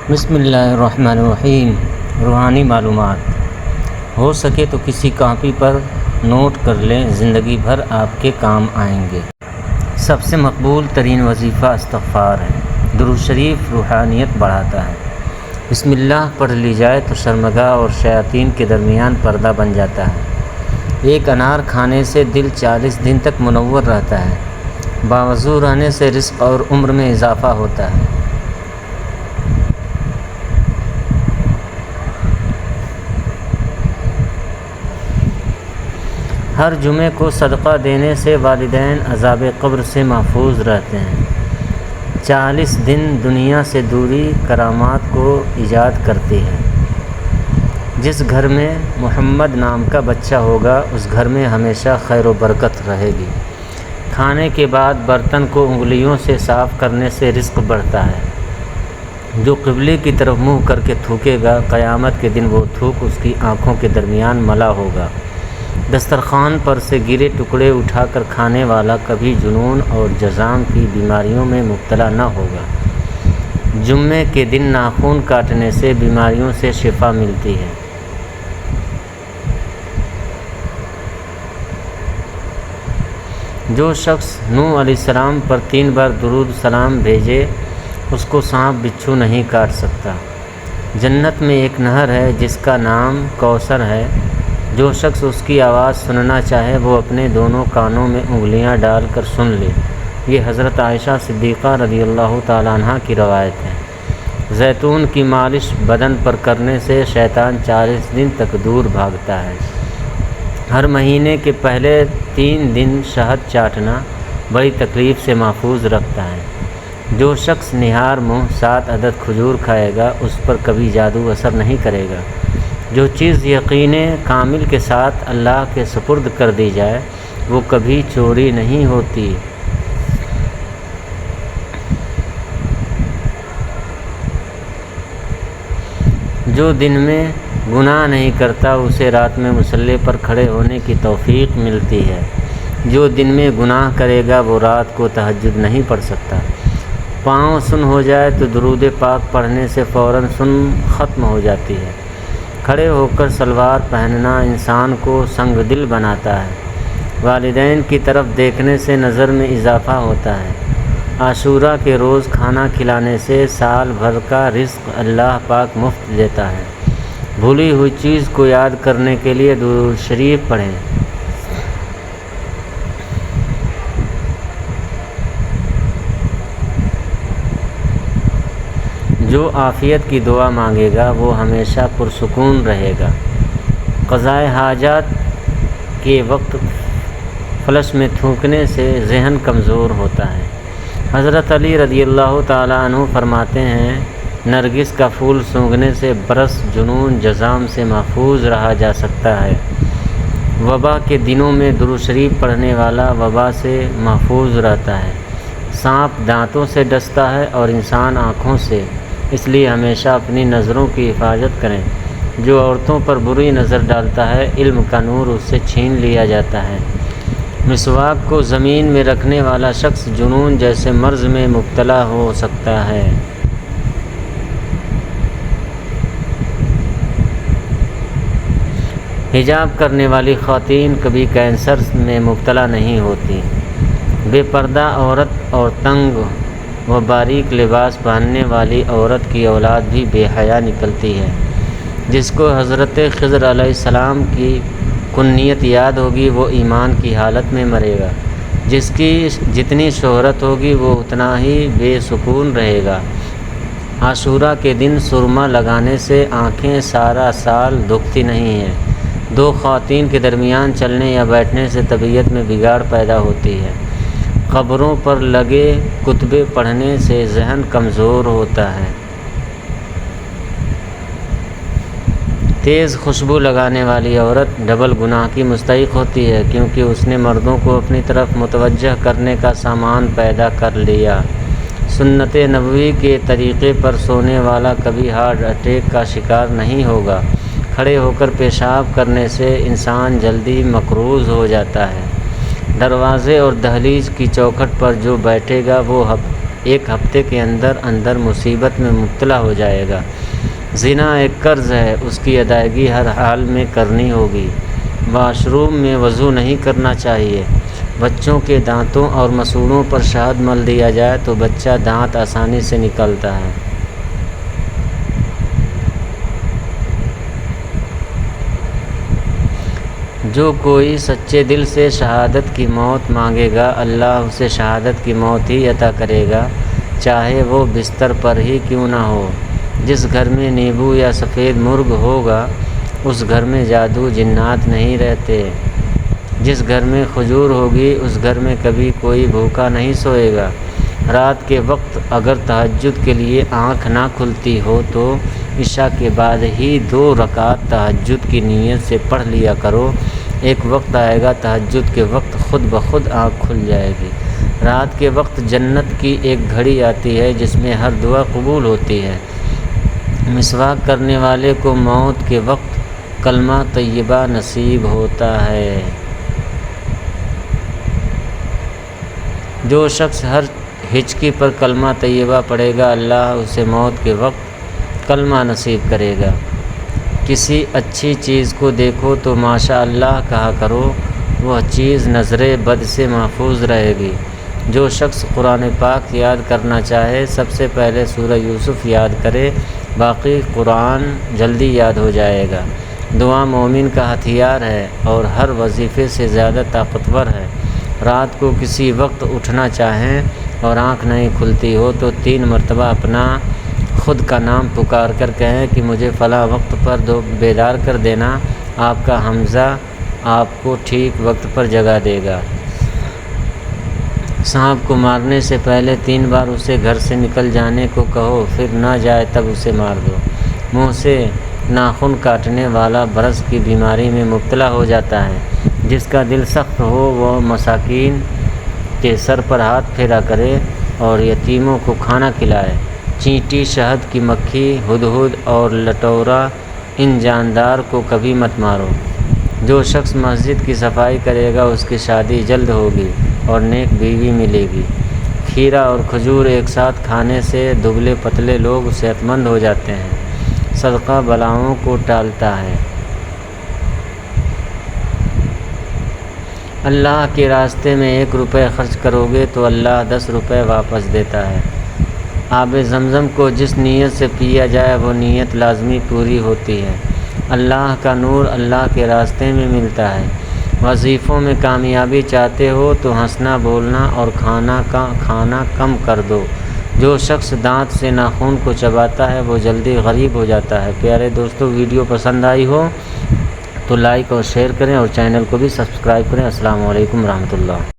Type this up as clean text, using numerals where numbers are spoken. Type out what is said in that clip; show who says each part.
Speaker 1: بسم اللہ الرحمن الرحیم۔ روحانی معلومات۔ ہو سکے تو کسی کاپی پر نوٹ کر لیں، زندگی بھر آپ کے کام آئیں گے۔ سب سے مقبول ترین وظیفہ استغفار ہے۔ درود شریف روحانیت بڑھاتا ہے۔ بسم اللہ پڑھ لی جائے تو شرمگاہ اور شیاطین کے درمیان پردہ بن جاتا ہے۔ ایک انار کھانے سے دل 40 دن تک منور رہتا ہے۔ باوضو رہنے سے رزق اور عمر میں اضافہ ہوتا ہے۔ ہر جمعے کو صدقہ دینے سے والدین عذاب قبر سے محفوظ رہتے ہیں۔ 40 دن دنیا سے دوری کرامات کو ایجاد کرتی ہے۔ جس گھر میں محمد نام کا بچہ ہوگا اس گھر میں ہمیشہ خیر و برکت رہے گی۔ کھانے کے بعد برتن کو انگلیوں سے صاف کرنے سے رزق بڑھتا ہے۔ جو قبلے کی طرف منہ کر کے تھوکے گا، قیامت کے دن وہ تھوک اس کی آنکھوں کے درمیان ملا ہوگا۔ دسترخوان پر سے گرے ٹکڑے اٹھا کر کھانے والا کبھی جنون اور جذام کی بیماریوں میں مبتلا نہ ہوگا۔ جمعے کے دن ناخن کاٹنے سے بیماریوں سے شفا ملتی ہے۔ جو شخص نوح علیہ السلام پر 3 بار درود سلام بھیجے اس کو سانپ بچھو نہیں کاٹ سکتا۔ جنت میں ایک نہر ہے جس کا نام کوثر ہے۔ جو شخص اس کی آواز سننا چاہے وہ اپنے دونوں کانوں میں انگلیاں ڈال کر سن لے۔ یہ حضرت عائشہ صدیقہ رضی اللہ تعالیٰ عنہ کی روایت ہے۔ زیتون کی مالش بدن پر کرنے سے شیطان 40 دن تک دور بھاگتا ہے۔ ہر مہینے کے پہلے 3 دن شہد چاٹنا بڑی تکلیف سے محفوظ رکھتا ہے۔ جو شخص نہار منہ 7 عدد کھجور کھائے گا اس پر کبھی جادو اثر نہیں کرے گا۔ جو چیز یقین کامل کے ساتھ اللہ کے سپرد کر دی جائے وہ کبھی چوری نہیں ہوتی۔ جو دن میں گناہ نہیں کرتا اسے رات میں مصلی پر کھڑے ہونے کی توفیق ملتی ہے۔ جو دن میں گناہ کرے گا وہ رات کو تہجد نہیں پڑھ سکتا۔ پاؤں سن ہو جائے تو درود پاک پڑھنے سے فوراً سن ختم ہو جاتی ہے۔ کھڑے ہو کر سلوار پہننا انسان کو سنگ دل بناتا ہے۔ والدین کی طرف دیکھنے سے نظر میں اضافہ ہوتا ہے۔ عاشورہ کے روز کھانا کھلانے سے سال بھر کا رزق اللہ پاک مفت دیتا ہے۔ بھولی ہوئی چیز کو یاد کرنے کے لیے درود شریف پڑھیں۔ جو عافیت کی دعا مانگے گا وہ ہمیشہ پرسکون رہے گا۔ قضائے حاجات کے وقت فلش میں تھوکنے سے ذہن کمزور ہوتا ہے۔ حضرت علی رضی اللہ تعالیٰ عنہ فرماتے ہیں نرگس کا پھول سونگھنے سے برس، جنون، جذام سے محفوظ رہا جا سکتا ہے۔ وبا کے دنوں میں درود شریف پڑھنے والا وبا سے محفوظ رہتا ہے۔ سانپ دانتوں سے ڈستا ہے اور انسان آنکھوں سے، اس لیے ہمیشہ اپنی نظروں کی حفاظت کریں۔ جو عورتوں پر بری نظر ڈالتا ہے علم کا نور اس سے چھین لیا جاتا ہے۔ مسواک کو زمین میں رکھنے والا شخص جنون جیسے مرض میں مبتلا ہو سکتا ہے۔ حجاب کرنے والی خواتین کبھی کینسر میں مبتلا نہیں ہوتی۔ بے پردہ عورت اور تنگ و باریک لباس پہننے والی عورت کی اولاد بھی بے حیا نکلتی ہے۔ جس کو حضرت خضر علیہ السلام کی کنیت یاد ہوگی وہ ایمان کی حالت میں مرے گا۔ جس کی جتنی شہرت ہوگی وہ اتنا ہی بے سکون رہے گا۔ عاشورہ کے دن سرما لگانے سے آنکھیں سارا سال دکھتی نہیں ہیں۔ 2 خواتین کے درمیان چلنے یا بیٹھنے سے طبیعت میں بگاڑ پیدا ہوتی ہے۔ قبروں پر لگے کتبے پڑھنے سے ذہن کمزور ہوتا ہے۔ تیز خوشبو لگانے والی عورت ڈبل گناہ کی مستحق ہوتی ہے کیونکہ اس نے مردوں کو اپنی طرف متوجہ کرنے کا سامان پیدا کر لیا۔ سنت نبوی کے طریقے پر سونے والا کبھی ہارٹ اٹیک کا شکار نہیں ہوگا۔ کھڑے ہو کر پیشاب کرنے سے انسان جلدی مقروض ہو جاتا ہے۔ دروازے اور دہلیز کی چوکھٹ پر جو بیٹھے گا وہ ایک ہفتے کے اندر اندر مصیبت میں مبتلا ہو جائے گا۔ زنا ایک قرض ہے، اس کی ادائیگی ہر حال میں کرنی ہوگی۔ واش روم میں وضو نہیں کرنا چاہیے۔ بچوں کے دانتوں اور مسوڑوں پر شہد مل دیا جائے تو بچہ دانت آسانی سے نکلتا ہے۔ جو کوئی سچے دل سے شہادت کی موت مانگے گا، اللہ اسے شہادت کی موت ہی عطا کرے گا، چاہے وہ بستر پر ہی کیوں نہ ہو۔ جس گھر میں نیبو یا سفید مرغ ہوگا اس گھر میں جادو جنات نہیں رہتے۔ جس گھر میں کھجور ہوگی اس گھر میں کبھی کوئی بھوکا نہیں سوئے گا۔ رات کے وقت اگر تہجد کے لیے آنکھ نہ کھلتی ہو تو عشاء کے بعد ہی 2 رکعت تہجد کی نیت سے پڑھ لیا کرو۔ ایک وقت آئے گا تہجد کے وقت خود بخود آنکھ کھل جائے گی۔ رات کے وقت جنت کی ایک گھڑی آتی ہے جس میں ہر دعا قبول ہوتی ہے۔ مسواک کرنے والے کو موت کے وقت کلمہ طیبہ نصیب ہوتا ہے۔ جو شخص ہر ہچکی پر کلمہ طیبہ پڑھے گا اللہ اسے موت کے وقت کلمہ نصیب کرے گا۔ کسی اچھی چیز کو دیکھو تو ماشاء اللہ کہا کرو، وہ چیز نظر بد سے محفوظ رہے گی۔ جو شخص قرآن پاک یاد کرنا چاہے سب سے پہلے سورہ یوسف یاد کرے، باقی قرآن جلدی یاد ہو جائے گا۔ دعا مومن کا ہتھیار ہے اور ہر وظیفے سے زیادہ طاقتور ہے۔ رات کو کسی وقت اٹھنا چاہیں اور آنکھ نہیں کھلتی ہو تو 3 مرتبہ اپنا خود کا نام پکار کر کہیں کہ مجھے فلاں وقت پر بیدار کر دینا۔ آپ کا حمزہ آپ کو ٹھیک وقت پر جگا دے گا۔ سانپ کو مارنے سے پہلے 3 بار اسے گھر سے نکل جانے کو کہو، پھر نہ جائے تب اسے مار دو۔ منہ سے ناخن کاٹنے والا برس کی بیماری میں مبتلا ہو جاتا ہے۔ جس کا دل سخت ہو وہ مساکین کے سر پر ہاتھ پھیرا کرے اور یتیموں کو کھانا کھلائے۔ چینٹی، شہد کی مکھی، ہدہد اور لٹورا ان جاندار کو کبھی مت مارو۔ جو شخص مسجد کی صفائی کرے گا اس کی شادی جلد ہوگی اور نیک بیوی ملے گی۔ کھیرا اور کھجور ایک ساتھ کھانے سے دبلے پتلے لوگ صحت مند ہو جاتے ہیں۔ صدقہ بلاؤں کو ٹالتا ہے۔ اللہ کے راستے میں 1 روپے خرچ کرو گے تو اللہ 10 روپے واپس دیتا ہے۔ آب زمزم کو جس نیت سے پیا جائے وہ نیت لازمی پوری ہوتی ہے۔ اللہ کا نور اللہ کے راستے میں ملتا ہے۔ وظیفوں میں کامیابی چاہتے ہو تو ہنسنا، بولنا اور کھانا کم کر دو۔ جو شخص دانت سے ناخن کو چباتا ہے وہ جلدی غریب ہو جاتا ہے۔ پیارے دوستو، ویڈیو پسند آئی ہو تو لائک اور شیئر کریں اور چینل کو بھی سبسکرائب کریں۔ السلام علیکم ورحمۃ اللہ۔